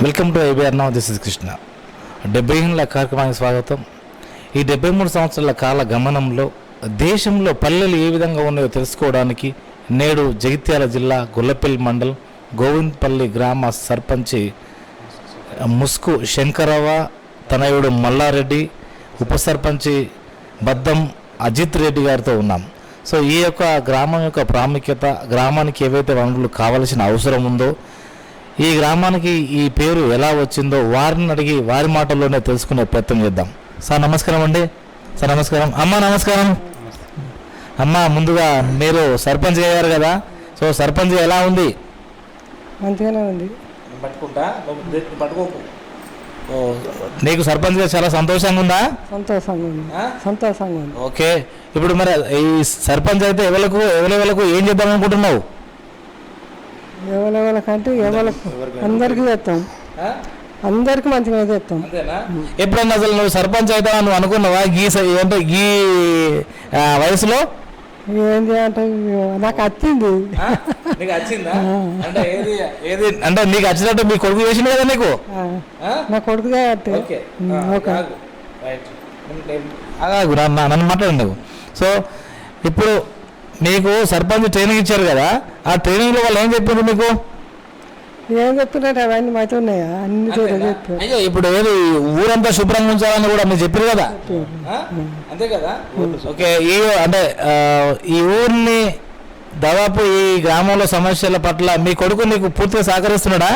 Welcome to IBR NOW. This is Krishna. 70 కార్యక్రమానికి స్వాగతం. ఈ 73 సంవత్సరాల కాల గమనంలో దేశంలో పల్లెలు ఏ విధంగా ఉన్నాయో తెలుసుకోవడానికి నేడు జగిత్యాల జిల్లా గొల్లపల్లి మండలం గోవింద్పల్లి గ్రామ సర్పంచి ముస్కు శంకరవ తనయుడు మల్లా రెడ్డి, ఉప సర్పంచి బద్దం అజిత్ రెడ్డి గారితో ఉన్నాం. సో ఈ యొక్క గ్రామం యొక్క ప్రాముఖ్యత, గ్రామానికి ఏవైతే వనరులు కావాల్సిన అవసరం ఉందో, ఈ గ్రామానికి ఈ పేరు ఎలా వచ్చిందో వారిని అడిగి వారి మాటల్లోనే తెలుసుకునే ప్రయత్నం చేద్దాం. సార్ నమస్కారం అండి. సార్ నమస్కారం. అమ్మ నమస్కారం. అమ్మ, ముందుగా మీరు సర్పంచ్ అయ్యారు కదా, సో సర్పంచ్ ఎలా ఉంది? మంచిగానే ఉంది. నీకు సర్పంచ్గా చాలా సంతోషంగా ఉందా? సంతోషంగా ఉంది. సంతోషంగా ఉంది. ఓకే, ఇప్పుడు మరి ఈ సర్పంచ్ అయితే ఎవరెవరకు ఏం చేద్దాం అనుకుంటున్నావు? ఎవరెవరికంటే అందరికీ చేస్తాం, అందరికి మంచిగా చేస్తాం. ఎప్పుడన్నా అసలు నువ్వు సర్పంచ్ అవుతావు నువ్వు అనుకున్నావా అంటే ఈ వయసులో? ఏం చేయాలంటే నాకు వచ్చింది. అంటే నీకు వచ్చినట్టు మీ కొడుకు చేసింది కదా నీకు? నా కొడుకుదే అంటే నన్ను మాట్లాడండి. సో ఇప్పుడు మీకు సర్పంచ్ ట్రైనింగ్ ఇచ్చారు కదా, ఆ ట్రైనింగ్లో వాళ్ళు ఏం చెప్పారు మీకు? ఏం చెప్తున్నారు అవన్నీ మంచిగా ఉన్నాయా? అన్ని చెప్పారు. అయ్యో, ఇప్పుడు ఏది ఊరంతా శుభ్రంగా ఉంచాలని కూడా మీరు చెప్పారు కదా, అంతే కదా? ఓకే, అంటే ఈ ఊరిని దాదాపు ఈ గ్రామంలో సమస్యల పట్ల మీ కొడుకు నీకు పూర్తిగా సహకరిస్తున్నాడా?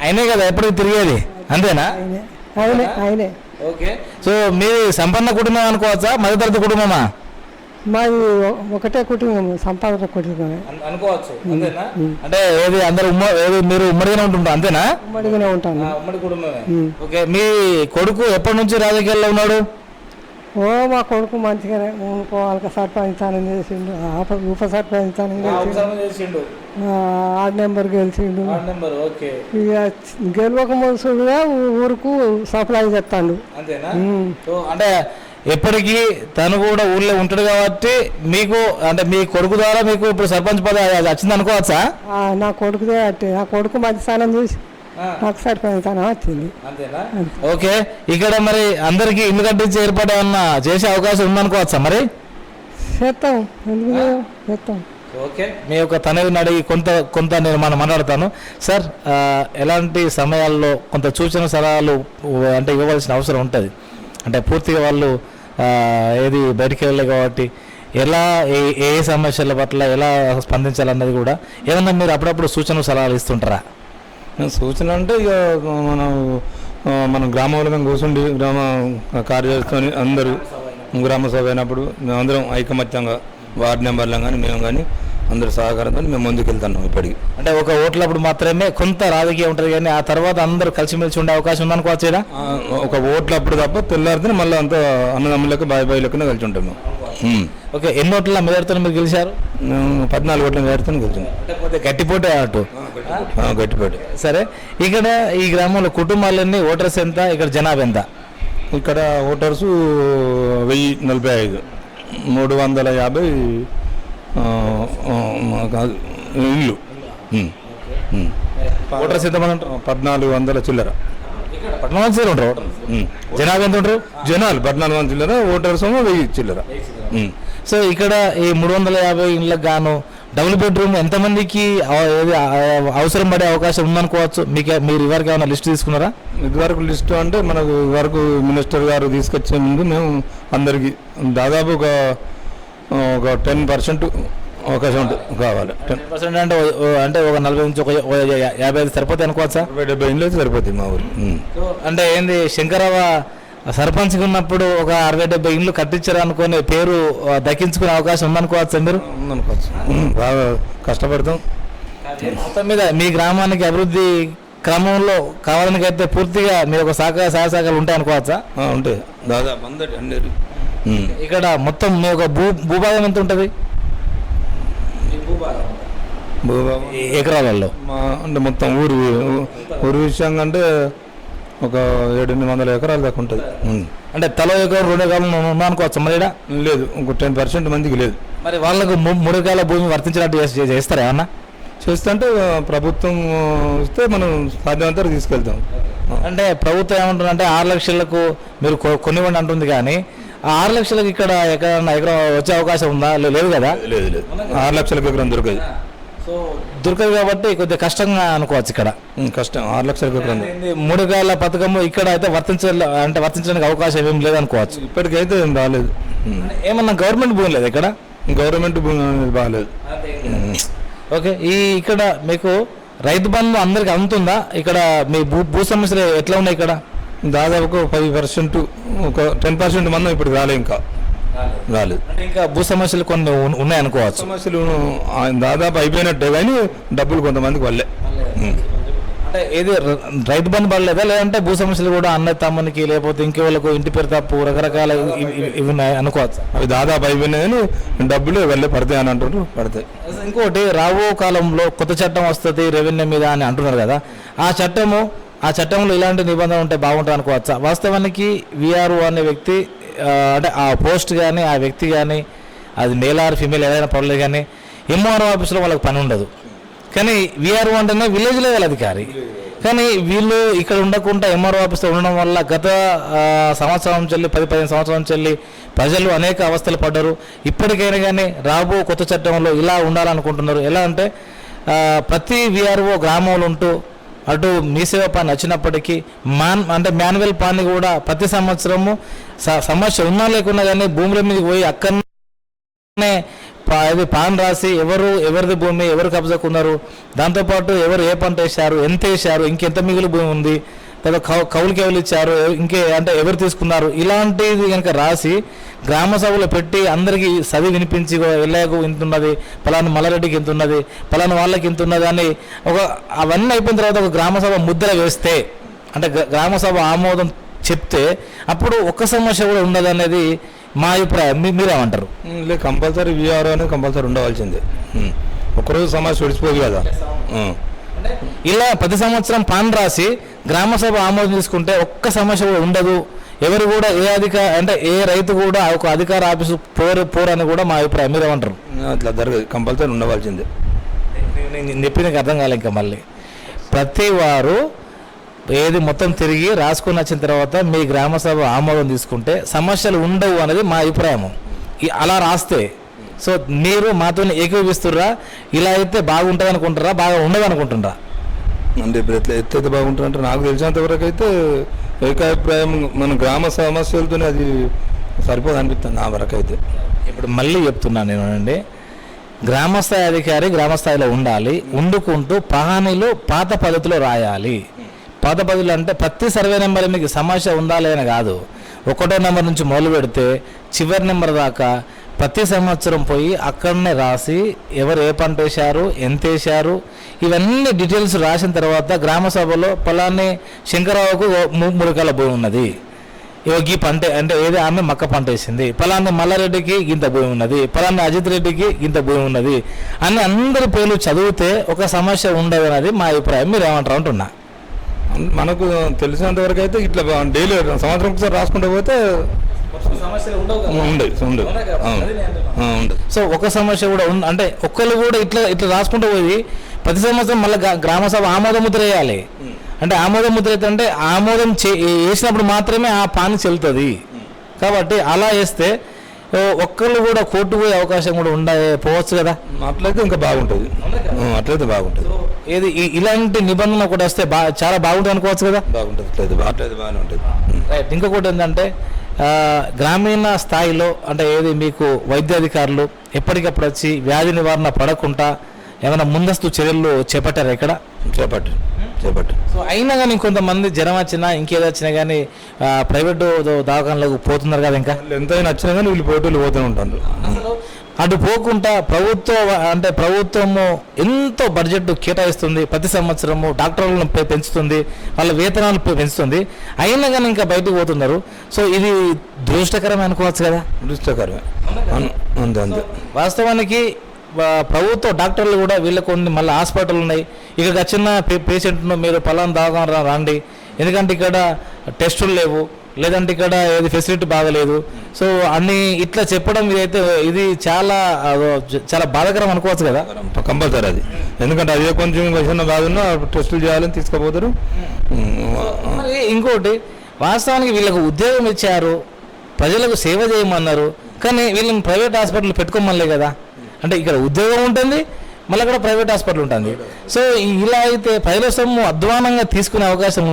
ఆయనే కదా ఎప్పటికి తిరిగేది, అంతేనా? ఆయనే. ఓకే, సో మీది సంపన్న కుటుంబం అనుకోవచ్చా, మధ్యతరగతి కుటుంబమా? మాది ఒకటే కుటుంబం, సంపాదన కుటుంబమే అనుకోవచ్చు, అంతేనా? అంటే ఏది అందరు మీరు ఉమ్మడిగానే ఉంటుంటారు, అంతేనా? ఉమ్మడిగానే ఉంటాను. ఉమ్మడి కుటుంబమే. ఓకే, మీ కొడుకు ఎప్పటి నుంచి రాజకీయాల్లో ఉన్నాడు? మా కొడుకు మంచిగానే వాళ్ళకి సర్పంచానం చేసిండు, ఉప సర్పంచానం చేసిండు, 6 నెంబర్ గెలిచిండు. ఇక గెలవక ముందుగా ఊరుకు సప్లై చేస్తాడు, అంతేనా? అంటే ఎప్పటికీ తను కూడా ఊళ్ళో ఉంటాడు కాబట్టి మీకు, అంటే మీ కొడుకు ద్వారా మీకు ఇప్పుడు సర్పంచ్ పదవి వచ్చింది అనుకోవచ్చా? నా కొడుకుదే అంటే నా కొడుకు మంచి స్థానం చూసి నాకు సర్పంచ్ స్థానం వచ్చింది. ఓకే, ఇక్కడ మరి అందరికి ఇల్లు కట్టించి ఏర్పాటు ఏమన్నా చేసే అవకాశం ఉందనుకోవచ్చా? మరి చేస్తాం, ఎందుకు చేస్తాం. ఓకే, మీ యొక్క తనయుని అడిగి కొంత నేను మాట్లాడతాను. సార్, ఎలాంటి సమయాల్లో కొంత సూచన సలహాలు అంటే ఇవ్వవలసిన అవసరం ఉంటుంది, అంటే పూర్తిగా వాళ్ళు ఏది బయటికి వెళ్ళలేదు కాబట్టి ఎలా ఏ సమస్యల పట్ల ఎలా స్పందించాలన్నది కూడా ఏమన్నా మీరు అప్పుడప్పుడు సూచనలు సలహాలు ఇస్తుంటారా? సూచన అంటే ఇక మనం గ్రామంలో మేము కూర్చుండి గ్రామ కార్యదర్శితో అందరూ గ్రామ సభ అయినప్పుడు మేమందరం ఐకమత్యంగా వార్డు మెంబర్లం కానీ మేము కానీ అందరూ సహకారంతో మేము ముందుకు వెళ్తున్నాం. ఇప్పటికి అంటే ఒక ఓట్లప్పుడు మాత్రమే కొంత రాజకీయం ఉంటుంది, కానీ ఆ తర్వాత అందరూ కలిసిమెలిసి ఉండే అవకాశం ఉందనుకోవచ్చేదా? ఒక ఓట్లప్పుడు తప్ప తెల్లారితే మళ్ళీ అంతా అన్నదమ్ములకు బాయ్ లెక్కన కలిసి ఉంటాం మేము. ఓకే, ఎన్ని ఓట్ల మెజార్టీతో మీరు గెలిచారు? మేము 14 ఓట్ల మెజార్టీతో గెలిచాం. అంటే గట్టిపోటీ అటు గట్టిపోటీ. సరే, ఇక్కడ ఈ గ్రామంలో కుటుంబాలన్నీ ఓటర్స్ ఎంత, ఇక్కడ జనాభా ఎంత? ఇక్కడ ఓటర్సు 1045, 350 ఇల్లు. ఓటర్స్ ఎంత మంది ఉంటారు? 1400 చిల్లర. 1400 ఉంటారు. జనాభా ఎంత ఉంటారు? జనాలు 1400 చిల్లర, ఓటర్స్ 1000 చిల్లర. సో ఇక్కడ ఈ 350 ఇళ్ళకి గాను డబుల్ బెడ్రూమ్ ఎంతమందికి అవసరం పడే అవకాశం ఉందనుకోవచ్చు? మీరు ఇవరకు ఏమైనా లిస్ట్ తీసుకున్నారా? ఇదివరకు లిస్టు అంటే మనకు ఇదివరకు మినిస్టర్ గారు తీసుకొచ్చే ముందు మేము అందరికీ దాదాపు ఒక 10% అవకాశం కావాలి. 10% అంటే ఒక 40 నుంచి ఒక 55 సరిపోతాయి అనుకోవచ్చా? 70 ఇళ్ళు అయితే సరిపోతాయి మా ఊరు. అంటే ఏంది, శంకరవ సర్పంచ్గా ఉన్నప్పుడు ఒక 60-70 ఇళ్ళు కట్టించారు అనుకునే పేరు దక్కించుకునే అవకాశం ఉందనుకోవచ్చు మీరు? ఉందనుకోవచ్చు. బాగా కష్టపడతాం. మొత్తం మీద మీ గ్రామానికి అభివృద్ధి క్రమంలో కావాలనికైతే పూర్తిగా మీరు ఒక సహకారాలు ఉంటాయి అనుకోవచ్చా? ఉంటాయి, దాదాపు అందరి. ఇక్కడ మొత్తం మీ ఒక భూభాగం ఎంత ఉంటుంది భూభాగం ఎకరాలలో? అంటే మొత్తం ఊరు విషయంగా అంటే ఒక 700 ఎకరాల దాకా ఉంటుంది. అంటే తలో ఎకరం 2 ఎకరాలు అనుకోవచ్చు మరి? లేదు, ఒక 10% మందికి లేదు. మరి వాళ్ళకు 3 ఎకరాల భూమి వర్తించినట్టు చేస్తారా ఏమన్నా? చేస్తుంటే ప్రభుత్వం ఇస్తే మనం సాధ్యమంతా తీసుకెళ్తాం. అంటే ప్రభుత్వం ఏమంటుందంటే 6 లక్షలకు మీరు కొనివ్వండి అంటుంది, కానీ ఆ 6 లక్షలకు ఇక్కడ ఎక్కడన్నా ఎకరం వచ్చే అవకాశం ఉందా? లేదు కదా. లేదు 6 లక్షలకు ఎకరం దొరకదు. సో దొరకదు కాబట్టి కొద్దిగా కష్టంగా అనుకోవచ్చు ఇక్కడ. కష్టం 6 లక్షలకు ఎకరం. 3 ఎకరాల పథకము ఇక్కడ అయితే వర్తించడానికి అవకాశం ఏం లేదనుకోవచ్చు. ఇప్పటికైతే ఏం రాలేదు. ఏమన్నా గవర్నమెంట్ భూమి లేదు ఇక్కడ? గవర్నమెంట్ భూమి అనేది బాగాలేదు. ఓకే, ఇక్కడ మీకు రైతు బంధు అందరికి అందుతుందా? ఇక్కడ మీ భూ సమస్యలు ఎట్లా ఉన్నాయి ఇక్కడ? దాదాపు 10%, ఒక 10% మందం ఇప్పుడు రాలేదు, ఇంకా రాలేదు. ఇంకా భూ సమస్యలు కొన్ని ఉన్నాయనుకోవచ్చు. సమస్యలు దాదాపు అయిపోయినట్టే, కానీ డబ్బులు కొంతమందికి వల్లే. అంటే ఏది రైతు బంధు పడలేదా, లేదంటే భూ సమస్యలు కూడా అన్న తమ్మునికి లేకపోతే ఇంకెవరికి ఇంటి పేరు తప్పు రకరకాల ఇవి ఉన్నాయి అనుకోవచ్చు? అవి దాదాపు అయిపోయినాయి, కానీ డబ్బులు వెళ్ళే పడతాయి అని అంటారు, పడతాయి. ఇంకోటి, రాబో కాలంలో కొత్త చట్టం వస్తుంది రెవెన్యూ మీద అని అంటున్నారు కదా, ఆ చట్టంలో ఇలాంటి నిబంధనలు ఉంటే బాగుంటుంది అనుకోవచ్చా? వాస్తవానికి విఆర్ఓ అనే వ్యక్తి అంటే ఆ పోస్ట్ కానీ ఆ వ్యక్తి కానీ అది మేల్ ఆర్ ఫీమేల్ ఏదైనా పర్లేదు, కానీ ఎంఆర్ఓ ఆఫీస్లో వాళ్ళకి పని ఉండదు. కానీ విఆర్ఓ అంటేనే విలేజ్ లెవెల్ అధికారి. కానీ వీళ్ళు ఇక్కడ ఉండకుండా ఎంఆర్ఓ ఆఫీస్లో ఉండడం వల్ల గత సంవత్సరం చెల్లి 10-15 సంవత్సరం చెల్లి ప్రజలు అనేక అవస్థలు పడ్డారు. ఇప్పటికైనా కానీ రాబో కొత్త చట్టంలో ఇలా ఉండాలనుకుంటున్నారు. ఎలా అంటే ప్రతి విఆర్ఓ గ్రామంలో ఉంటూ అటు మీ సేవ పని వచ్చినప్పటికీ అంటే మాన్యువల్ పని కూడా ప్రతి సంవత్సరము సమస్య ఉన్నా లేకున్నా కానీ భూముల మీదకి పోయి అక్కడనే అది పాన్ రాసి ఎవరిది భూమి ఎవరు కబ్జాకున్నారు, దాంతోపాటు ఎవరు ఏ పంట వేశారు, ఎంత వేశారు, ఇంకెంత మిగిలి భూమి ఉంది, లేదా కౌలుకి ఎవరు ఇచ్చారు, అంటే ఎవరు తీసుకున్నారు, ఇలాంటిది కనుక రాసి గ్రామ సభలో పెట్టి అందరికీ చదివి వినిపించి ఎల్లాకు ఇంత ఉన్నది, పలానా మల్లారెడ్డికి ఇంత ఉన్నది, పలానా వాళ్ళకి ఇంత ఉన్నది అని అవన్నీ అయిపోయిన తర్వాత ఒక గ్రామ సభ ముద్ర వేస్తే, అంటే గ్రామ సభ ఆమోదం చెప్తే అప్పుడు ఒక్క సమస్య కూడా ఉండదు అనేది మా అభిప్రాయం. మీరేమంటారు? లేదు, కంపల్సరీ విఆర్ఓ అనేది కంపల్సరీ ఉండవలసిందే. ఒకరోజు సమస్య విడిచిపోదు కదా. ఇలా ప్రతి సంవత్సరం పాన్ రాసి గ్రామ సభ ఆమోదం తీసుకుంటే ఒక్క సమస్య కూడా ఉండదు. ఎవరు కూడా ఏ రైతు కూడా ఒక అధికార ఆఫీసు పోరని కూడా మా అభిప్రాయం. మీరేమంటారు? అట్లా జరగదు, కంపల్సరీ ఉండవలసిందే. నేను చెప్పింది అర్థం కాలే. ఇంకా మళ్ళీ ప్రతి వారు ఏది మొత్తం తిరిగి రాసుకుని వచ్చిన తర్వాత మీ గ్రామ సభ ఆమోదం తీసుకుంటే సమస్యలు ఉండవు అనేది మా అభిప్రాయం. అలా రాస్తే సో మీరు మాతో ఏకీభవిస్తుర్రా? ఇలా అయితే బాగుంటుంది అనుకుంటారా, బాగా ఉండదు అనుకుంటున్నారా? అంటే ఇప్పుడు ఎట్లయితే బాగుంటుంది అంటే నాకు తెలిసినంత వరకు అయితే ఏకాభిప్రాయం మన గ్రామ సమస్యలతోనే అది సరిపోదు అనిపిస్తుంది నా వరకు అయితే. ఇప్పుడు మళ్ళీ చెప్తున్నాను నేను అండి, గ్రామస్థాయి అధికారి గ్రామస్థాయిలో ఉండాలి, వండుకుంటూ పహానీలు పాత పద్ధతిలో రాయాలి. పాత పద్ధతులు అంటే ప్రతి సర్వే నెంబర్ మీకు సమస్య ఉందా లేదని కాదు, 1వ నెంబర్ నుంచి మొదలు పెడితే చివరి నెంబర్ దాకా ప్రతి సంవత్సరం పోయి అక్కడనే రాసి ఎవరు ఏ పంట వేశారు, ఎంత వేశారు, ఇవన్నీ డీటెయిల్స్ రాసిన తర్వాత గ్రామ సభలో పలాని శంకరరావుకు 3 ఎకరాల భూమి ఉన్నది, ఈ పంట అంటే ఏదో ఆమె మక్క పంట వేసింది, పలాని మల్లారెడ్డికి ఇంత భూమి ఉన్నది, పలాని అజిత్ రెడ్డికి ఇంత భూమి ఉన్నది అని అందరి పేర్లు చదివితే ఒక సమస్య ఉండదు అనేది మా అభిప్రాయం. మీరు ఏమంటారు అంటున్నా? మనకు తెలిసినంత వరకు అయితే ఇట్లా డైలీ సంవత్సరం ఒకసారి రాసుకుంటూ పోతే ఉండదు. సో ఒక సమస్య కూడా అంటే ఒక్కళ్ళు కూడా ఇట్లా రాసుకుంటూ పోయి ప్రతి సంవత్సరం మళ్ళీ గ్రామ సభ ఆమోద ముద్ర వేయాలి. అంటే ఆమోద ముద్ర అయితే అంటే ఆమోదం వేసినప్పుడు మాత్రమే ఆ పాని చెల్లుతుంది. కాబట్టి అలా వేస్తే ఒక్కళ్ళు కూడా కోర్టు పోయే అవకాశం కూడా పోవచ్చు కదా. అట్లయితే ఇంకా బాగుంటుంది, అట్లయితే బాగుంటుంది. ఏది ఇలాంటి నిబంధన కూడా వస్తే చాలా బాగుంటుంది అనుకోవచ్చు కదా. బాగుంటుంది, అట్లయితే బాగానే ఉంటుంది. రైట్. ఇంకొకటి ఏంటంటే గ్రామీణ స్థాయిలో అంటే ఏది మీకు వైద్య అధికారులు ఎప్పటికప్పుడు వచ్చి వ్యాధి నివారణ పడకుండా ఏమైనా ముందస్తు చర్యలు చేపట్టారా ఇక్కడ? చేపట్టు. సో అయినా కానీ కొంతమంది జ్వరం వచ్చినా ఇంకేదో వచ్చినా కానీ ప్రైవేటు దవాఖానలకు పోతున్నారు కదా. ఇంకా ఎంతైనా వచ్చినా కానీ వీళ్ళు పోటీలు పోతూనే ఉంటారు. అటు పోకుండా ప్రభుత్వము ఎంతో బడ్జెట్ కేటాయిస్తుంది, ప్రతి సంవత్సరము డాక్టర్లను పెంచుతుంది, వాళ్ళ వేతనాలు పెంచుతుంది, అయినా కానీ ఇంకా బయటకు పోతున్నారు. సో ఇది దురదృష్టకరమే అనుకోవచ్చు కదా. దురదృష్టకరమే అంతే. వాస్తవానికి ప్రభుత్వ డాక్టర్లు కూడా వీళ్ళకు మళ్ళీ హాస్పిటల్ ఉన్నాయి, ఇక్కడికి వచ్చిన పేషెంట్ను మీరు పలానా దవాఖాన రండి, ఎందుకంటే ఇక్కడ టెస్టులు లేవు, లేదంటే ఇక్కడ ఏది ఫెసిలిటీ బాగలేదు. సో అన్ని ఇట్లా చెప్పడం ఇదైతే ఇది చాలా చాలా బాధాకరం అనుకోవచ్చు కదా. కంపల్సరీ అది, ఎందుకంటే అదే కొంచెం విషయం కాదున్నా టెస్టులు చేయాలని తీసుకుపోతారు. మరి ఇంకోటి వాస్తవానికి వీళ్ళకు ఉద్యోగం ఇచ్చారు, ప్రజలకు సేవ చేయమన్నారు, కానీ వీళ్ళని ప్రైవేట్ హాస్పిటల్ పెట్టుకోమనిలే కదా. అంటే ఇక్కడ ఉద్యోగం ఉంటుంది, మళ్ళీ కూడా ప్రైవేట్ హాస్పిటల్ ఉంటుంది. సో ఇలా అయితే ప్రజల సొమ్ము అధ్వానంగా తీసుకునే అవకాశం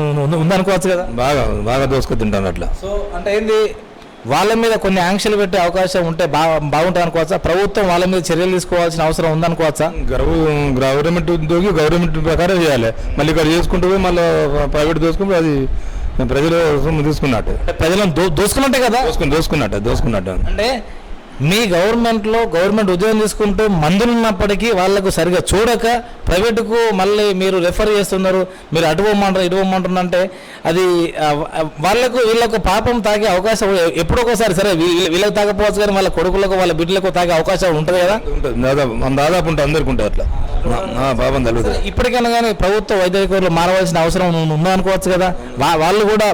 ఉందనుకోవచ్చు కదా. బాగా బాగా దోసుకు తింటాను అట్లా. సో అంటే ఏంది, వాళ్ళ మీద కొన్ని ఆంక్షలు పెట్టే అవకాశం ఉంటే బాగుంటుంది అనుకోవచ్చా? ప్రభుత్వం వాళ్ళ మీద చర్యలు తీసుకోవాల్సిన అవసరం ఉందనుకోవచ్చా? గవర్నమెంట్ ఉద్యోగి గవర్నమెంట్ ప్రకారం చేయాలి. మళ్ళీ ఇక్కడ చేసుకుంటూ పోయి మళ్ళీ ప్రైవేట్ దోసుకుంటే అది ప్రజలు తీసుకున్నట్టు, ప్రజలను దోసుకున్నట్టే కదా. దోసుకున్నట్టు అంటే మీ గవర్నమెంట్ ఉద్యోగం తీసుకుంటూ మందులు ఉన్నప్పటికీ వాళ్ళకు సరిగా చూడక ప్రైవేటుకు మళ్ళీ మీరు రెఫర్ చేస్తున్నారు, మీరు అటు ఇవ్వమంటున్నారు అంటే అది వీళ్ళకు పాపం తాగే అవకాశం ఎప్పుడొకసారి, సరే వీళ్ళకి తాగపోవచ్చు కానీ వాళ్ళ కొడుకులకు వాళ్ళ బిడ్డలకు తాగే అవకాశం ఉంటుంది కదా. దాదాపు ఉంటుంది, అందరికి ఉంటుంది అట్లా పాపం తగ్గుతుంది. ఇప్పటికైనా కానీ ప్రభుత్వ వైద్య అధికారులు మారవలసిన అవసరం ఉందనుకోవచ్చు కదా. వాళ్ళు కూడా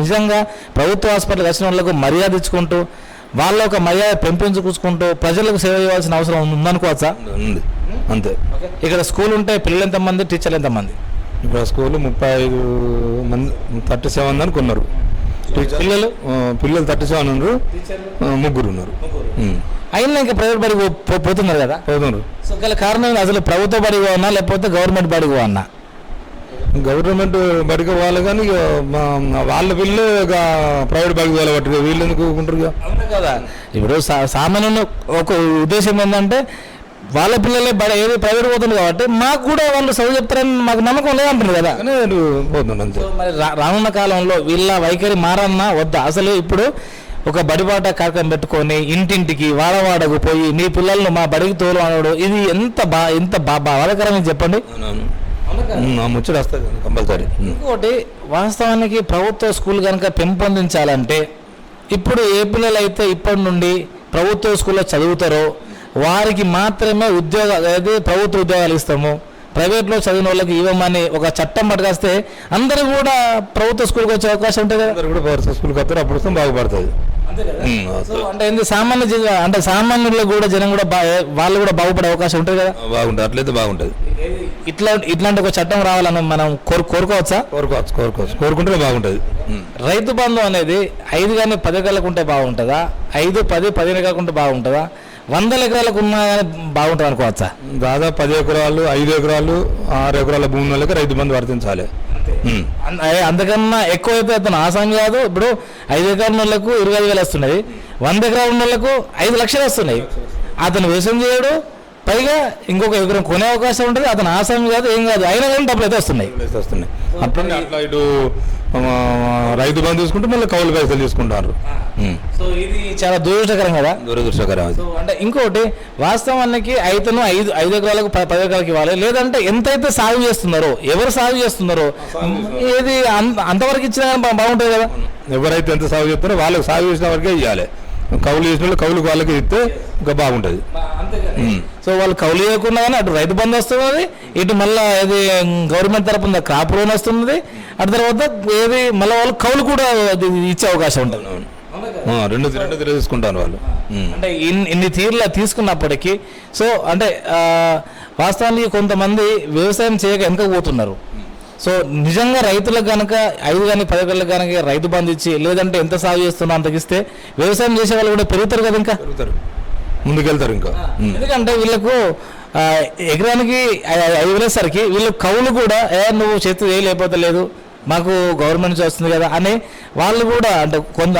నిజంగా ప్రభుత్వ హాస్పిటల్కి వచ్చిన వాళ్ళకు మర్యాద ఇచ్చుకుంటూ వాళ్ళ ఒక మర్యాద పెంపొందించుకుంటూ ప్రజలకు సేవ చేయాల్సిన అవసరం ఉందనుకోవచ్చా? ఉంది, అంతే. ఇక్కడ స్కూల్ ఉంటే పిల్లలు ఎంతమంది, టీచర్లు ఎంతమంది? ఇక్కడ స్కూల్ 35 మంది, 37 దానికి ఉన్నారు. పిల్లలు 37 ఉన్నారు, 3 ఉన్నారు. అయినా ఇంకా ప్రైవేట్ బడికి పోతున్నారు కదా. పోతున్నారు. సో గల కారణం అసలు ప్రభుత్వ బడికి అన్నా లేకపోతే గవర్నమెంట్ బడికి అన్నా? గవర్నమెంట్ బడికి వాళ్ళు కానీ వాళ్ళ పిల్లలు ప్రైవేట్ బడికి వాళ్ళు పట్టుకు వీళ్ళు ఎందుకు ఉంటారు కదా. ఇప్పుడు సామాన్యుని ఒక ఉద్దేశం ఏంటంటే వాళ్ళ పిల్లలే ఏది ప్రైవేట్ పోతుంది కాబట్టి మాకు కూడా వాళ్ళు చదువు చెప్తారని మాకు నమ్మకం లేదంటారు కదా. పోతుంది అంతే. మరి రానున్న కాలంలో వీళ్ళ వైఖరి మారన్నా వద్దా? అసలు ఇప్పుడు ఒక బడిబాట కార్యక్రమం పెట్టుకొని ఇంటింటికి వాడవాడకు పోయి మీ పిల్లలను మా బడికి తోలు అనడు, ఇది ఎంత బాధాకరమని చెప్పండి. ముచ్చట వస్తుంది కంపల్సరీ. ఇంకోటి వాస్తవానికి ప్రభుత్వ స్కూల్ కనుక పెంపొందించాలంటే ఇప్పుడు ఏ పిల్లలు అయితే ఇప్పటి నుండి ప్రభుత్వ స్కూల్లో చదువుతారో వారికి మాత్రమే ప్రభుత్వ ఉద్యోగాలు ఇస్తాము, ప్రైవేట్లో చదివిన వాళ్ళకి ఇవ్వమని ఒక చట్టం పట్టుకొస్తే అందరూ కూడా ప్రభుత్వ స్కూల్కి వచ్చే అవకాశం ఉంటుంది కదా. అందరూ కూడా ప్రభుత్వ స్కూల్కి వస్తారు, అప్పుడు బాగుపడుతుంది. అంటే సామాన్యులకు కూడా జనం కూడా వాళ్ళు కూడా బాగుపడే అవకాశం ఉంటుంది కదా. బాగుంటుంది, అట్లయితే బాగుంటుంది. ఇట్లాంటి ఒక చట్టం రావాలని మనం కోరుకోవచ్చా? కోరుకుంటే బాగుంటుంది. రైతు బంధు అనేది 5 కానీ 10 ఎకరాలకు ఉంటే బాగుంటుందా, 5, 10, 15 ఎకరాలకు ఉంటే బాగుంటుందా, 100 ఎకరాలకు ఉన్నా కానీ బాగుంటుంది అనుకోవచ్చా? దాదాపు 10 ఎకరాలు, 5 ఎకరాలు, 6 ఎకరాల భూమి వాళ్ళకి రైతు బంధు వర్తించాలి. అంతకన్నా ఎక్కువైతే అతను ఆసామి కాదు. ఇప్పుడు 5 ఎకరాల వాళ్ళకు 25,000 వస్తున్నాయి, 100 ఎకరాల వాళ్ళకు 5 లక్షలు వస్తున్నాయి. అతను వ్యవసాయం చేయడు, పైగా ఇంకొక ఎకరం కొనే అవకాశం ఉంటుంది. అతను ఆసామి కాదు, ఏం కాదు, అయినా కానీ డబ్బులు అయితే వస్తున్నాయి. అట్లా ఇటు రైతు బంధు తీసుకుంటే మళ్ళీ కౌలు పైసలు తీసుకుంటారు. సో ఇది చాలా దురదృష్టకరం కదా. దురదృష్టకరం. అంటే ఇంకోటి వాస్తవానికి అయితేను 5 ఎకరాలకు 10 ఎకరాలకు ఇవ్వాలి, లేదంటే ఎంతైతే సాగు చేస్తున్నారో ఎవరు సాగు చేస్తున్నారో ఏది అంతవరకు ఇచ్చినా బాగుంటుంది కదా. ఎవరైతే ఎంత సాగు చేస్తారో వాళ్ళకి సాగు చేసిన వరకే ఇవ్వాలి. కౌలు చేసిన వాళ్ళు కౌలుకి వాళ్ళకి ఇస్తే ఇంకా బాగుంటుంది. సో వాళ్ళు కౌలు చేయకుండా కానీ అటు రైతు బంధు వస్తుంది, ఇటు మళ్ళీ ఏది గవర్నమెంట్ తరపున క్రాప్ లోన్ వస్తుంది, అటు తర్వాత ఏది మళ్ళీ వాళ్ళు కౌలు కూడా ఇచ్చే అవకాశం ఉంటుంది. రెండు తీసుకుంటారు వాళ్ళు. అంటే ఇన్ని తీరులా తీసుకున్నప్పటికీ సో అంటే వాస్తవానికి కొంతమంది వ్యవసాయం చేయక వెనకపోతున్నారు. సో నిజంగా రైతులకు కనుక 5 కానీ 10 ఎకరాలకు కనుక రైతు బంధు ఇచ్చి లేదంటే ఎంత సాగు చేస్తున్నా అంతకిస్తే వ్యవసాయం చేసే వాళ్ళు కూడా పెరుగుతారు కదా, ఇంకా ముందుకెళ్తారు. ఇంకా ఎందుకంటే వీళ్ళకు ఎకరానికి 5,000 సరికి వీళ్ళు కౌలు కూడా నువ్వు చేతి లేకపోతే లేదు మాకు గవర్నమెంట్ నుంచి వస్తుంది కదా అని వాళ్ళు కూడా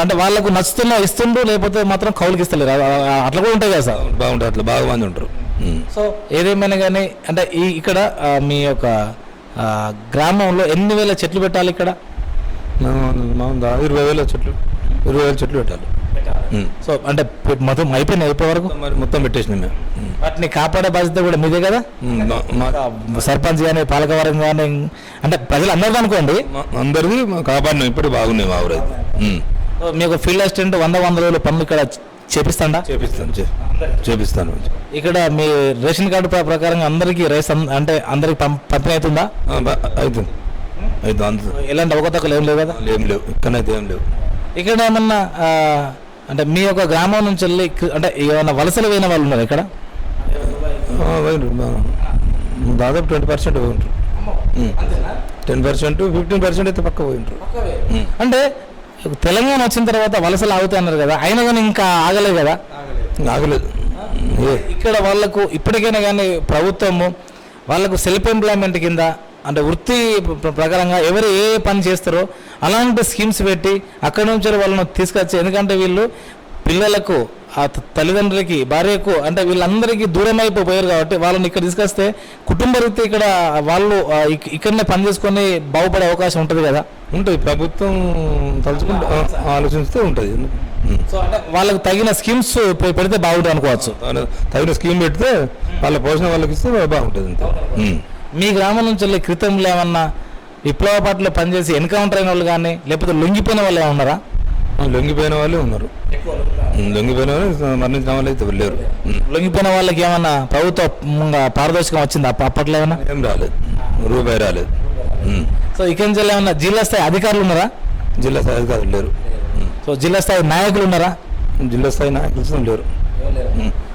అంటే వాళ్ళకు నచ్చుతున్నా ఇస్తుండ్రు, లేకపోతే మాత్రం కౌలుకి ఇస్తలేరు. అట్లా కూడా ఉంటాయి కదా సార్. బాగుంటుంది, అట్లా బాగా మంది ఉంటారు. సో ఏదేమైనా కానీ అంటే ఇక్కడ మీ యొక్క గ్రామంలో ఎన్ని వేల చెట్లు పెట్టాలి? ఇక్కడ 20,000 చెట్లు పెట్టాలి. సో అంటే మొత్తం అయిపోయినాయి, అయిపోయే వరకు మొత్తం పెట్టేసినాం మేము. వాటిని కాపాడే బాధ్యత కూడా మీదే కదా. సర్పంచ్ కానీ పాలకవర్గం కానీ అంటే ప్రజలు అందరిది అనుకోండి, అందరిది కాపాడినాం. ఇప్పుడు బాగున్నాయి మా ఊరైతే. మీకు ఫీల్డ్ అసిస్టెంట్ 100 రోజుల పనులు ఇక్కడ చేపిస్తాను. ఇక్కడ మీ రేషన్ కార్డు ప్రకారం అందరికి రైస్ అంటే అందరికి పంపిణీ అవుతుందా? అవుతుంది. అయితే అంత ఎలాంటి అవకతవకలు ఏం లేవు కదా? ఏం లేవు, ఇక్కడైతే ఏం లేవు. ఇక్కడ ఏమన్నా అంటే మీ యొక్క గ్రామం నుంచి వెళ్ళి అంటే ఏమన్నా వలసలు పోయిన వాళ్ళు ఉన్నారు ఇక్కడ? పోయినరు దాదాపు 20% పోయినరు. 10%, 15% అయితే పక్క పోయినరు. అంటే తెలంగాణ వచ్చిన తర్వాత వలసలు ఆగుతాయి అన్నారు కదా, అయినా కానీ ఇంకా ఆగలేదు కదా? ఆగలేదు. ఇక్కడ వాళ్ళకు ఇప్పటికైనా కానీ ప్రభుత్వము వాళ్ళకు సెల్ఫ్ ఎంప్లాయ్మెంట్ కింద అంటే వృత్తి ప్రకారంగా ఎవరు ఏ పని చేస్తారో అలాంటి స్కీమ్స్ పెట్టి అక్కడి నుంచి వాళ్ళను తీసుకొచ్చి, ఎందుకంటే వీళ్ళు పిల్లలకు ఆ తల్లిదండ్రులకి భార్యకు అంటే వీళ్ళందరికీ దూరం అయిపోయారు కాబట్టి వాళ్ళని ఇక్కడ తీసుకొస్తే కుటుంబ రీతి ఇక్కడ వాళ్ళు ఇక్కడనే పని చేసుకొని బాగుపడే అవకాశం ఉంటుంది కదా? ఉంటుంది, ప్రభుత్వం తలుచుకుంటే ఆలోచిస్తే ఉంటుంది. సో అంటే వాళ్ళకి తగిన స్కీమ్స్ పెడితే బాగుంటుంది అనుకోవచ్చు. తగిన స్కీమ్ పెడితే వాళ్ళ పోషణ వాళ్ళకి ఇస్తే బాగుంటుంది అంతే. మీ గ్రామం నుంచి వెళ్ళి క్రితంలో ఏమన్నా విప్లవ పార్టీలో పనిచేసి ఎన్కౌంటర్ అయిన వాళ్ళు కానీ లేకపోతే లొంగిపోయిన వాళ్ళు ఏమైనా ఉన్నారా? లొంగిపోయిన వాళ్ళు ఉన్నారు. లొంగిపోయిన వాళ్ళు మరణించిన వాళ్ళు అయితే వెళ్ళారు. లొంగిపోయిన వాళ్ళకి ఏమన్నా ప్రభుత్వ పారదర్శకం వచ్చింది అప్పట్లో? ఏమన్నా ఏం రాలేదు, రూపాయి రాలేదు. సో ఇక్కడి నుంచి ఏమన్నా జిల్లా స్థాయి అధికారులు ఉన్నారా? జిల్లా స్థాయి అధికారులు లేరు. సో జిల్లా స్థాయి నాయకులు ఉన్నారా? జిల్లా స్థాయి నాయకులు లేరు.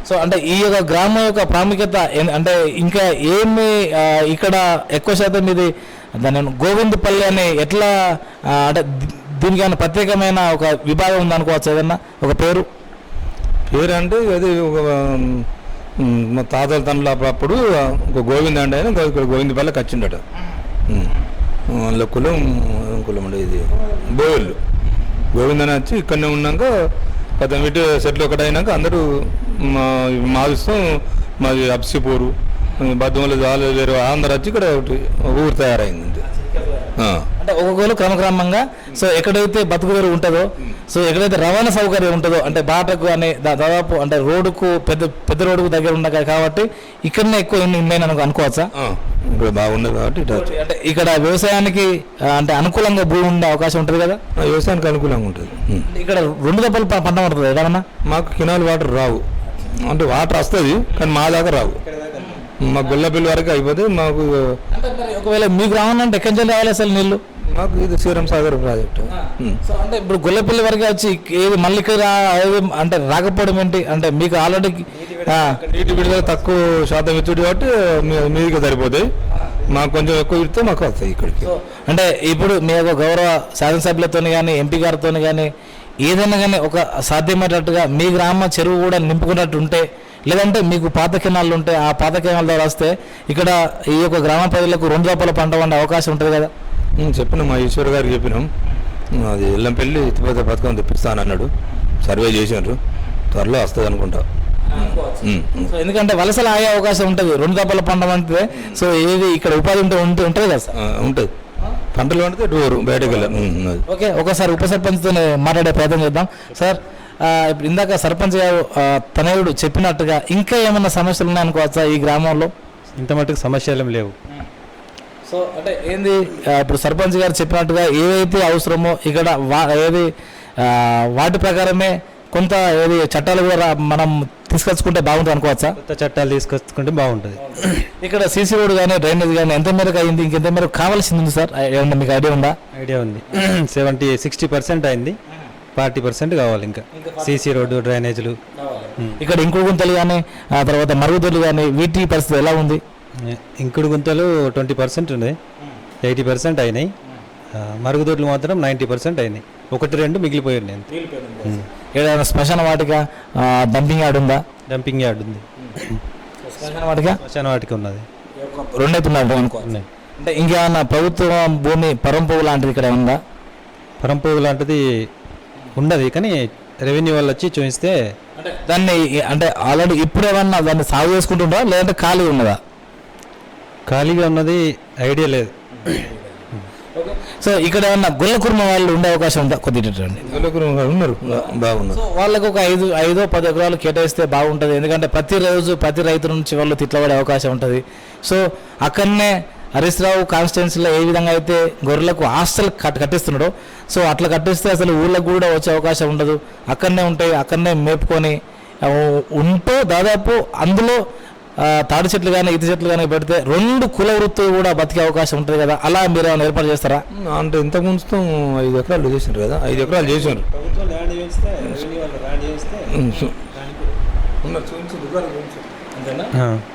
సో అంటే ఈ యొక్క గ్రామం యొక్క ప్రాముఖ్యత అంటే ఇంకా ఏమి ఇక్కడ ఎక్కువ శాతం ఇది దాని గోవిందపల్లి అని ఎట్లా అంటే దీనికి ఏమైనా ప్రత్యేకమైన ఒక విభాగం ఉందనుకోవచ్చు, ఏదన్నా ఒక పేరు అంటే అది ఒక మా తాతల తండ్రుల అప్పుడు ఒక గోవింద అంటే ఆయన ఇక్కడ గోవిందపల్లికి వచ్చిండట. వాళ్ళ కులం అంటే ఇది బోయళ్ళు. గోవిందని వచ్చి ఇక్కడనే ఉన్నాక కొత్త ఇటు సెట్లు ఒకటి అయినాక అందరూ మాదిస్తాం మాది అప్సిపోరు బద్దములు జాలు వేరు అందరు వచ్చి ఇక్కడ ఒకటి ఊరు తయారైంది. అంటే ఒక్కొక్కరు క్రమక్రమంగా సో ఎక్కడైతే బతుకుదేరు ఉంటుందో, సో ఎక్కడైతే రవాణా సౌకర్యం ఉంటుందో అంటే బాటకు అనే దాదాపు అంటే రోడ్డుకు పెద్ద రోడ్డుకు దగ్గర ఉన్నాయి కాబట్టి ఇక్కడనే ఎక్కువ ఉన్నాయి అనుకోవచ్చా? ఇక్కడ బాగున్నది కాబట్టి అంటే ఇక్కడ వ్యవసాయానికి అంటే అనుకూలంగా భూమి ఉండే అవకాశం ఉంటుంది కదా? వ్యవసాయానికి అనుకూలంగా ఉంటుంది. ఇక్కడ 2 దప్పలు పంట పడుతుంది ఏదన్నా? మాకు కెనాల్ వాటర్ రావు, అంటే వాటర్ వస్తుంది కానీ మా దాకా రావు. మాకు గొల్లపల్లి వరకు అయిపోతే మాకు. ఒకవేళ మీ గ్రామం అంటే ఎక్కడి నుంచి రావాలి అసలు నీళ్ళు? మాకు ఇది శ్రీరామ్ సాగర్ ప్రాజెక్టు. సో అంటే ఇప్పుడు గొల్లపల్లి వరకు వచ్చి ఏది మళ్ళీ ఇక్కడ అంటే రాకపోవడం ఏంటి అంటే మీకు ఆల్రెడీ నీటి విడుదల తక్కువ శాతం ఇచ్చుడు కాబట్టి మీదికి సరిపోతాయి. మాకు కొంచెం ఎక్కువ ఇస్తే మాకు వస్తాయి ఇక్కడికి. అంటే ఇప్పుడు మీ యొక్క గౌరవ శాసనసభ్యులతో కానీ ఎంపీ గారితో కానీ ఏదైనా కానీ ఒక సాధ్యమయ్యేటట్టుగా మీ గ్రామ చెరువు కూడా నింపుకున్నట్టు ఉంటే, లేదంటే మీకు పాత కెనాళ్ళు ఉంటే ఆ పాత కెనాల ద్వారా వస్తే ఇక్కడ ఈ యొక్క గ్రామ ప్రజలకు 2 దప్పల పంట వండే అవకాశం ఉంటుంది కదా? చెప్పినాం, మా ఈశ్వర్ గారికి చెప్పినాం. అది ఎల్లంపల్లి ఎత్తిపోతే పథకం తెప్పిస్తానన్నాడు. సర్వే చేసినారు, త్వరలో వస్తుంది అనుకుంటా. సో ఎందుకంటే వలసలు ఆగే అవకాశం ఉంటుంది 2 దప్పల పంట అంటే. సో ఏది ఇక్కడ ఉపాధి ఉంటుంది కదా సార్? ఉంటుంది, పంటలు పండితే డోరు బయటకు వెళ్ళాలి. ఓకే, ఒకసారి ఉప సర్పంచ్తో మాట్లాడే ప్రయత్నం చేద్దాం. సార్ ఇప్పుడు ఇందాక సర్పంచ్ గారు తనయుడు చెప్పినట్టుగా ఇంకా ఏమన్నా సమస్యలు ఉన్నాయనుకోవచ్చా ఈ గ్రామంలో? ఇంత మటుకు సమస్యలు లేవు. సో అంటే ఏంది ఇప్పుడు సర్పంచ్ గారు చెప్పినట్టుగా ఏవైతే అవసరమో ఇక్కడ ఏది వాటి ప్రకారమే కొంత ఏది చట్టాలు కూడా మనం తీసుకొచ్చుకుంటే బాగుంటుంది అనుకోవచ్చా? కొత్త చట్టాలు తీసుకొచ్చుకుంటే బాగుంటుంది. ఇక్కడ సీసీ రోడ్ కానీ డ్రైనేజ్ కానీ ఎంత మేరకు అయింది, ఇంకెంత మేరకు కావాల్సింది ఉంది సార్? ఏమన్నా మీకు ఐడియా ఉందా? ఐడియా ఉంది. 60% అయింది, 40% కావాలి ఇంకా. సీసీ రోడ్డు, డ్రైనేజీలు. ఇక్కడ ఇంకుడు గుంతలు కానీ ఆ తర్వాత మరుగుదొడ్లు కానీ వీటి పరిస్థితి ఎలా ఉంది? ఇంకుడు గుంతలు 20% ఉన్నాయి, 80% అయినాయి. మరుగుదొడ్లు మాత్రం 90% అయినాయి, 1-2 మిగిలిపోయి ఉన్నాయి. ఏదైనా శ్మశాన వాటిక డంపింగ్ యార్డ్ ఉందా? డంపింగ్ యార్డ్ ఉంది, శ్మశాన వాటిక ఉన్నది, 2 అయితే ఉన్నాయి. అంటే ఇంకేమన్నా ప్రభుత్వ భూమి పరంపువ్వు లాంటిది ఇక్కడ ఉందా? పరంపువ్వు లాంటిది ఉండదు, కానీ రెవెన్యూ వాళ్ళు వచ్చి చూపిస్తే దాన్ని అంటే ఆల్రెడీ ఇప్పుడు ఏమన్నా దాన్ని సాగు చేసుకుంటుందా లేదంటే ఖాళీ ఉన్నదా? ఖాళీగా ఉన్నది ఐడియా లేదు. సో ఇక్కడ ఏమన్నా గొల్ల కుర్మ వాళ్ళు ఉండే అవకాశం ఉందా? కొద్దిగా ఉన్నారు, బాగున్నారు. సో వాళ్ళకు ఒక 5-10 ఎకరాలు కేటాయిస్తే బాగుంటుంది, ఎందుకంటే ప్రతి రైతు నుంచి వాళ్ళు తిట్లబడే అవకాశం ఉంటుంది. సో అక్కడనే హరీష్ రావు కాన్స్టిట్యున్సీలో ఏ విధంగా అయితే గొర్రెలకు హాస్టల్ కట్టిస్తున్నాడో, సో అట్లా కట్టిస్తే అసలు ఊళ్ళకు కూడా వచ్చే అవకాశం ఉండదు. అక్కడనే ఉంటాయి, అక్కడనే మేపుకొని ఉంటూ దాదాపు అందులో తాడి చెట్లు కానీ ఈత చెట్లు కానీ పెడితే 2 కుల వృత్తులు కూడా బతికే అవకాశం ఉంటుంది కదా, అలా మీరు ఏమైనా ఏర్పాటు చేస్తారా? అంటే ఇంతకు ముందు 5 ఎకరాలు చేసినారు కదా, 5 ఎకరాలు చేసినారు.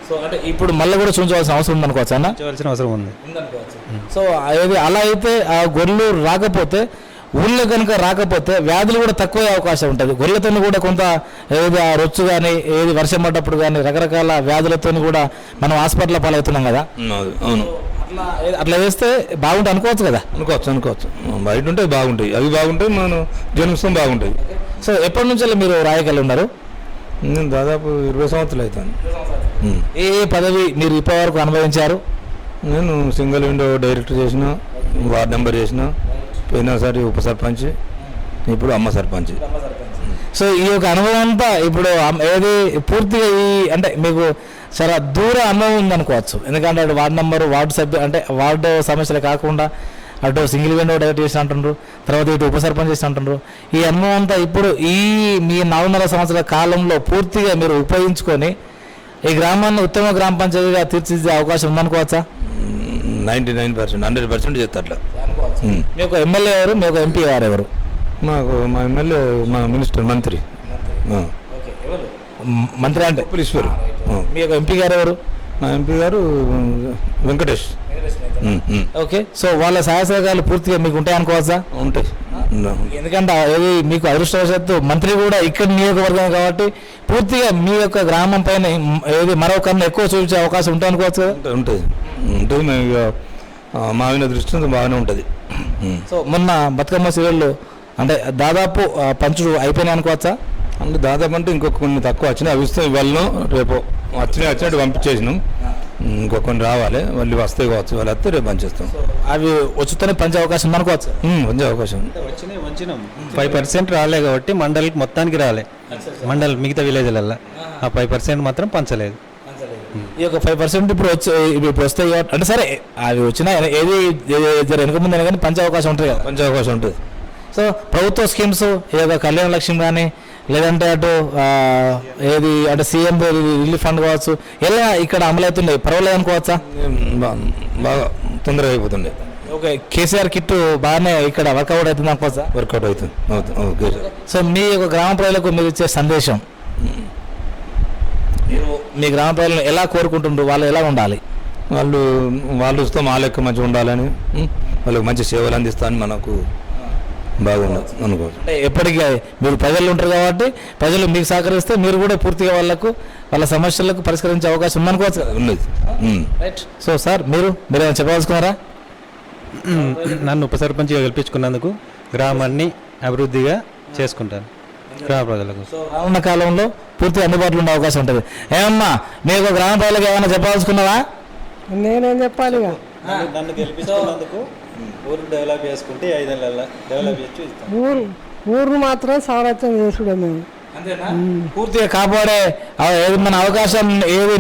సో అంటే ఇప్పుడు మళ్ళీ కూడా చూపించవలసిన అవసరం ఉందనుకోవచ్చు అన్న? చూడాల్సిన అవసరం ఉంది. సో అలా అయితే ఆ గొర్రెలు రాకపోతే, ఊళ్ళో కనుక రాకపోతే వ్యాధులు కూడా తక్కువ అవకాశం ఉంటుంది. గొర్రెలతో కూడా కొంత ఏది ఆ రొచ్చు కానీ ఏది వర్షం పడ్డప్పుడు కానీ రకరకాల వ్యాధులతో కూడా మనం హాస్పిటల్ పాలవుతున్నాం కదా. అవును, అట్లా చేస్తే బాగుంటుంది అనుకోవచ్చు కదా? అనుకోవచ్చు. బయట ఉంటే బాగుంటాయి, అవి బాగుంటాయి, మనం జన్మస్థం బాగుంటాయి. సో ఎప్పటి నుంచి మీరు రాయకల్లి ఉన్నారు? నేను దాదాపు 20 సంవత్సరాలు అవుతాను. ఏ పదవి మీరు ఇప్పటి వరకు అనుభవించారు? నేను సింగిల్ విండో డైరెక్టర్ చేసిన, వార్డ్ నెంబర్ చేసిన, పోయినసారి ఉప సర్పంచ్, ఇప్పుడు అమ్మ సర్పంచ్. సో ఈ యొక్క అనుభవం అంతా ఇప్పుడు ఏది పూర్తిగా అంటే మీకు చాలా దూర అనుభవం ఉందనుకోవచ్చు. ఎందుకంటే అటు వార్డు నెంబరు, వార్డు సభ్యు అంటే వార్డు సమస్యలు కాకుండా అటు సింగిల్ విండో డైరెక్ట్ చేసి అంటున్నారు, తర్వాత ఇటు ఉప సర్పంచ్ చేసి అంటున్నారు. ఈ అనుభవం అంతా ఇప్పుడు మీ 4.5 సంవత్సరాల కాలంలో పూర్తిగా మీరు ఉపయోగించుకొని ఈ గ్రామాన్ని ఉత్తమ గ్రామ పంచాయతీగా తీర్చిదిద్దే అవకాశం ఉందనుకోవచ్చా? 99%, 100% చేస్తా అట్లా. మీ యొక్క ఎమ్మెల్యే ఎవరు, మీ యొక్క ఎంపీ ఎవరు? మా ఎమ్మెల్యే, మా మినిస్టర్, మంత్రి. మంత్రి అంటే ఈశ్వరు. మీ యొక్క ఎంపీ గారు ఎవరు? మా ఎంపీ గారు వెంకటేష్. ఓకే, సో వాళ్ళ సహాయ సహకారాలు పూర్తిగా మీకు ఉంటాయి అనుకోవచ్చా? ఉంటాయి. ఎందుకంటే ఏది మీకు అదృష్టవశాత్తు మంత్రి కూడా ఇక్కడ నియోజకవర్గం కాబట్టి పూర్తిగా మీ యొక్క గ్రామం పైన ఏది మరో కన్నా ఎక్కువ చూపించే అవకాశం ఉంటుంది అనుకోవచ్చు కదా? ఉంటుంది. మా ఆయన దృష్టి బాగానే ఉంటుంది. సో మొన్న బతుకమ్మ సీరియళ్ళు అంటే దాదాపు పంచుడు అయిపోయినాయి అనుకోవచ్చా? అంటే దాదాపు అంటే ఇంకొక కొన్ని తక్కువ వచ్చినాయి, అవి ఇస్తాం ఇవాళ రేపు వచ్చినట్టు పంపించేసినాం. ఇంకొన్ని రావాలి, వాళ్ళు వస్తాయి కావచ్చు, వాళ్ళు వస్తే రేపు పనిచేస్తాం. అవి వచ్చుతూనే పంచే అవకాశం ఉందనుకోవచ్చు? పంచే అవకాశం 5% రాలే కాబట్టి మండలికి మొత్తానికి రాలే, మండల్ మిగతా విలేజ్లల్లో ఆ 5% మాత్రం పంచలేదు. ఈ యొక్క 5% ఇప్పుడు వస్తాయి అంటే సరే అవి వచ్చినా ఏది వెనుక ముందు కానీ పంచే అవకాశం ఉంటుంది కదా? పంచే అవకాశం ఉంటుంది. సో ప్రభుత్వ స్కీమ్స్ ఏదో కళ్యాణ లక్ష్యం కానీ లేదంటే అటు ఏది అంటే సీఎం రిలీఫ్ ఫండ్ కావచ్చు, ఎలా ఇక్కడ అమలు అవుతున్నాయి, పర్వాలేదు అనుకోవచ్చా? బాగా తొందరగా అయిపోతుండే. ఓకే, కేసీఆర్ కిట్ బాగానే ఇక్కడ వర్కౌట్ అవుతుంది అనుకోవచ్చా? వర్కౌట్ అవుతుంది. సో మీ యొక్క గ్రామ ప్రజలకు మీరు ఇచ్చే సందేశం, మీ గ్రామ ప్రజలను ఎలా కోరుకుంటుండ్రు, వాళ్ళు ఎలా ఉండాలి? వాళ్ళు ఇస్తే మా లెక్క మంచిగా ఉండాలని, వాళ్ళకి మంచి సేవలు అందిస్తాను మనకు బాగుండదు అనుకోవచ్చు. అంటే ఎప్పటికీ మీరు ప్రజలు ఉంటారు కాబట్టి ప్రజలు మీకు సహకరిస్తే మీరు కూడా పూర్తిగా వాళ్ళ సమస్యలకు పరిష్కరించే అవకాశం ఉందనుకోవచ్చు కదా? ఉన్నది. రైట్. సో సార్ మీరేమైనా చెప్పదలుచుకున్నారా? నన్ను ఉప సర్పంచ్గా గెలిపించుకున్నందుకు గ్రామాన్ని అభివృద్ధిగా చేసుకుంటాను గ్రామ ప్రజలకు. సో రానున్న కాలంలో పూర్తిగా అందుబాటులో ఉండే అవకాశం ఉంటుంది. ఏమమ్మా మీకు గ్రామ ప్రజలకు ఏమైనా చెప్పదలుచుకున్నావా? నేనేం చెప్పాలి ఇక? నన్ను గెలిపించుకున్నందుకు ఊరు డెవలప్ చేసుకుంటే 5 ఏళ్ళ డెవలప్ చేసి ఇస్తాం. ఊరు మాత్రం సంరక్షణ చేసుడే మేము. పూర్తిగా కాపాడే ఏది మన అవకాశం ఏది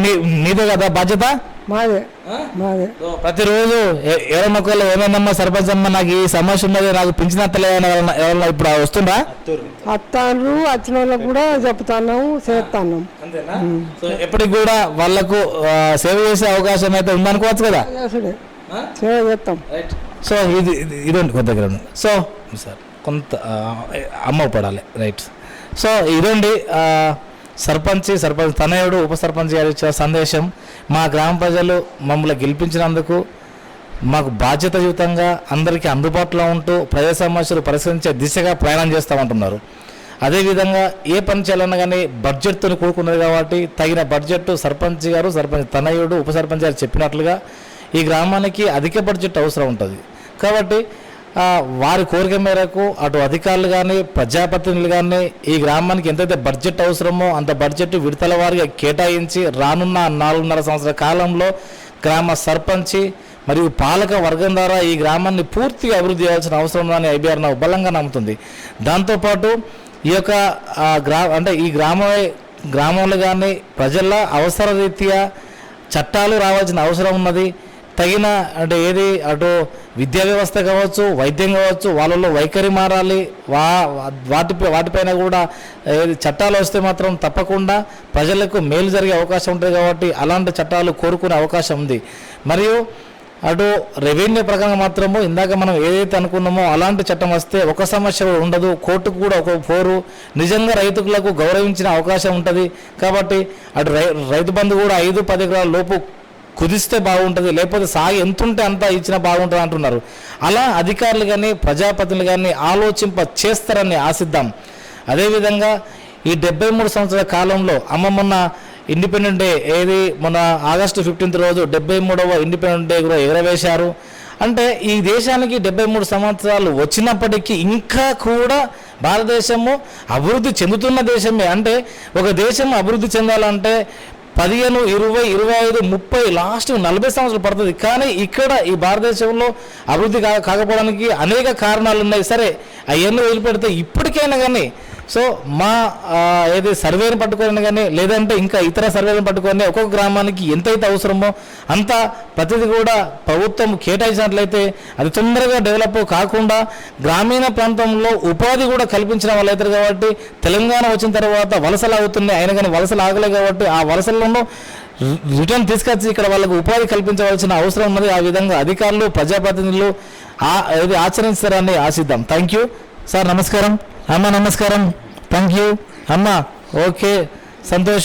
నీదే కదా బాధ్యత? మాదే. ప్రతిరోజు ఎవరన్నా ఒకళ్ళు ఏమైందమ్మా సర్పంచ్ అమ్మ నాకు ఈ సమస్య ఉన్నది, నాకు పింఛనత్తలేదని ఎవరన్నా ఇప్పుడు వస్తుందా? అత్తాండ్రు, వచ్చిన వాళ్ళకు కూడా చెప్తున్నాము, చేస్తున్నాం. సో ఎప్పటికి కూడా వాళ్ళకు సేవ చేసే అవకాశం అయితే ఉందనుకోవచ్చు కదా? చేసుడే సేవ చేస్తాం. సో ఇది కొంత దగ్గర సో సార్ కొంత అమ్మ పడాలి. రైట్. సో ఇదండి సర్పంచ్ తనయుడు ఉప సర్పంచ్ గారు ఇచ్చిన సందేశం. మా గ్రామ ప్రజలు మమ్మల్ని గెలిపించినందుకు మాకు బాధ్యతాయుతంగా అందరికీ అందుబాటులో ఉంటూ ప్రజా సమస్యలు పరిష్కరించే దిశగా ప్రయాణం చేస్తామంటున్నారు. అదేవిధంగా ఏ పని చేయాలన్నా కానీ బడ్జెట్తో కూడుకున్నది కాబట్టి తగిన బడ్జెట్ సర్పంచ్ గారు, సర్పంచ్ తనయుడు, ఉప సర్పంచ్ గారు చెప్పినట్లుగా ఈ గ్రామానికి అధిక బడ్జెట్ అవసరం ఉంటుంది. కాబట్టి వారి కోరిక మేరకు అటు అధికారులు కానీ ప్రజాప్రతినిధులు కానీ ఈ గ్రామానికి ఎంతైతే బడ్జెట్ అవసరమో అంత బడ్జెట్ విడతల వారిగా కేటాయించి రానున్న 4.5 సంవత్సరాల కాలంలో గ్రామ సర్పంచి మరియు పాలక వర్గం ద్వారా ఈ గ్రామాన్ని పూర్తిగా అభివృద్ధి చేయాల్సిన అవసరం ఉందని IBR NOW బలంగా నమ్ముతుంది. దాంతోపాటు ఈ యొక్క అంటే ఈ గ్రామంలో కానీ ప్రజల అవసర రీత్యా చట్టాలు రావాల్సిన అవసరం ఉన్నది. తగిన అంటే ఏది అటు విద్యా వ్యవస్థ కావచ్చు, వైద్యం కావచ్చు, వాళ్ళలో వైఖరి మారాలి. వాటిపైన కూడా చట్టాలు వస్తే మాత్రం తప్పకుండా ప్రజలకు మేలు జరిగే అవకాశం ఉంటుంది. కాబట్టి అలాంటి చట్టాలు కోరుకునే అవకాశం ఉంది. మరియు అటు రెవెన్యూ ప్రకారంగా మాత్రము ఇందాక మనం ఏదైతే అనుకున్నామో అలాంటి చట్టం వస్తే ఒక సమస్య కూడా ఉండదు, కోర్టుకు కూడా ఒక పోరు, నిజంగా రైతులకు గౌరవించిన అవకాశం ఉంటుంది. కాబట్టి అటు రైతు బంధు కూడా 5-10 ఎకరాల లోపు కుదిస్తే బాగుంటుంది, లేకపోతే సాగు ఎంత ఉంటే అంత ఇచ్చినా బాగుంటుంది అంటున్నారు. అలా అధికారులు కానీ ప్రజాప్రతినిధులు కానీ ఆలోచింప చేస్తారని ఆశిద్దాం. అదేవిధంగా ఈ 73 సంవత్సరాల కాలంలో మొన్న ఇండిపెండెంట్ డే ఏది మన ఆగస్టు 15 రోజు 73వ ఇండిపెండెంట్ డే కూడా ఎగరవేశారు. అంటే ఈ దేశానికి 73 సంవత్సరాలు వచ్చినప్పటికీ ఇంకా కూడా భారతదేశము అభివృద్ధి చెందుతున్న దేశమే. అంటే ఒక దేశం అభివృద్ధి చెందాలంటే 15, 20, 25, 30 లాస్ట్ 40 సంవత్సరాలు పడుతుంది. కానీ ఇక్కడ ఈ భారతదేశంలో అభివృద్ధి కాకపోవడానికి అనేక కారణాలు ఉన్నాయి. సరే అవన్నీ వదిలిపెడితే ఇప్పటికైనా కానీ సో మా ఏది సర్వేని పట్టుకొని కానీ లేదంటే ఇంకా ఇతర సర్వేలను పట్టుకొని ఒక్కొక్క గ్రామానికి ఎంతైతే అవసరమో అంత ప్రతిదీ కూడా ప్రభుత్వం కేటాయించినట్లయితే అది తొందరగా డెవలప్ కాకుండా గ్రామీణ ప్రాంతంలో ఉపాధి కూడా కల్పించిన వాళ్ళు అవుతారు. కాబట్టి తెలంగాణ వచ్చిన తర్వాత వలసలు అవుతున్నాయి, అయినా కానీ వలసలు ఆగలేదు. కాబట్టి ఆ వలసలను రిటర్న్ తీసుకొచ్చి ఇక్కడ వాళ్ళకు ఉపాధి కల్పించవలసిన అవసరం ఉన్నది. ఆ విధంగా అధికారులు ప్రజాప్రతినిధులు ఇది ఆచరిస్తారని ఆశిద్దాం. Thank you sir. నమస్కారం అమ్మ. నమస్కారం. థ్యాంక్ యూ అమ్మ. ఓకే, సంతోష్.